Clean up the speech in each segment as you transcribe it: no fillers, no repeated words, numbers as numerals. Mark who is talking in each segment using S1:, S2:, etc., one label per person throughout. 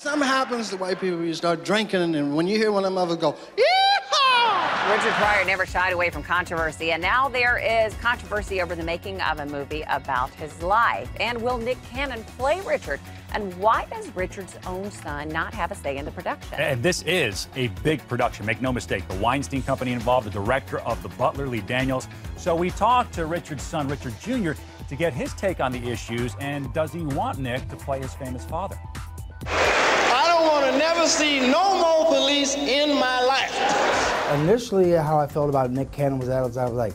S1: Something happens to white people, you start drinking, and when you hear one of them others go, yeehaw!
S2: Richard Pryor never shied away from controversy, and now there is controversy over the making of a movie about his life. And will Nick Cannon play Richard? And why does Richard's own son not have a say in the production?
S3: And this is a big production, make no mistake. The Weinstein Company involved, the director of The Butler, Lee Daniels. So we talked to Richard's son, Richard Jr., to get his take on the issues, and does he want Nick to play his famous father?
S1: I don't want to never see no more police in my life.
S4: Initially, how I felt about Nick Cannon was I was like,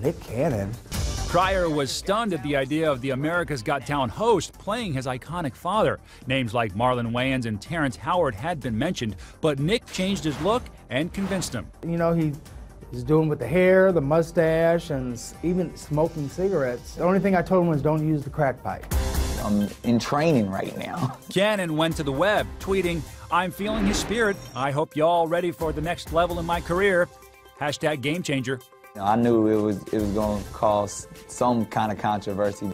S4: Nick Cannon?
S3: Pryor was stunned at the idea of the America's Got Talent host playing his iconic father. Names like Marlon Wayans and Terrence Howard had been mentioned, but Nick changed his look and convinced him.
S4: You know, he's doing with the hair, the mustache, and even smoking cigarettes. The only thing I told him was don't use the crack pipe.
S5: I'm in training right now.
S3: Cannon went to the web, tweeting, "I'm feeling his spirit. I hope y'all ready for the next level in my career. Hashtag game changer."
S5: I knew it was going to cause some kind of controversy.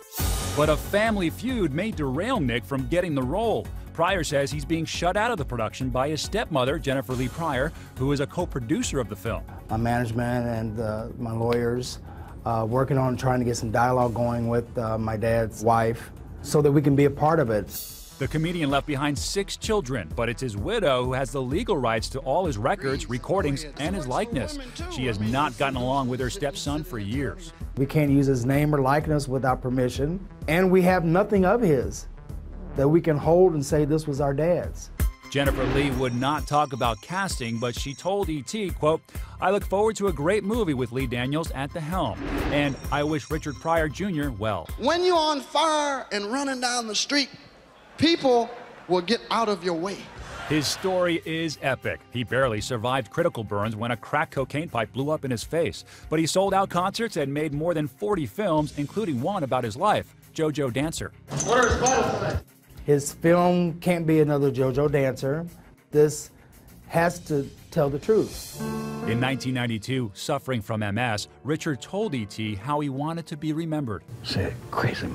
S3: But a family feud may derail Nick from getting the role. Pryor says he's being shut out of the production by his stepmother, Jennifer Lee Pryor, who is a co-producer of the film.
S4: My management and my lawyers working on trying to get some dialogue going with my dad's wife so that we can be a part of it.
S3: The comedian left behind 6 children, but it's his widow who has the legal rights to all his records, recordings, and his likeness. She has not gotten along with her stepson for years.
S4: We can't use his name or likeness without permission, and we have nothing of his that we can hold and say this was our dad's.
S3: Jennifer Lee would not talk about casting, but she told E.T., quote, "I look forward to a great movie with Lee Daniels at the helm, and I wish Richard Pryor Jr. well."
S1: When you're on fire and running down the street, people will get out of your way.
S3: His story is epic. He barely survived critical burns when a crack cocaine pipe blew up in his face. But he sold out concerts and made more than 40 films, including one about his life, JoJo Dancer.
S1: What are his vitals today?
S4: His film can't be another JoJo Dancer. This has to tell the truth.
S3: In 1992, suffering from MS, Richard told E.T. how he wanted to be remembered.
S6: Said crazy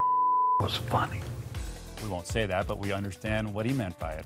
S6: was funny.
S3: We won't say that, but we understand what he meant by it.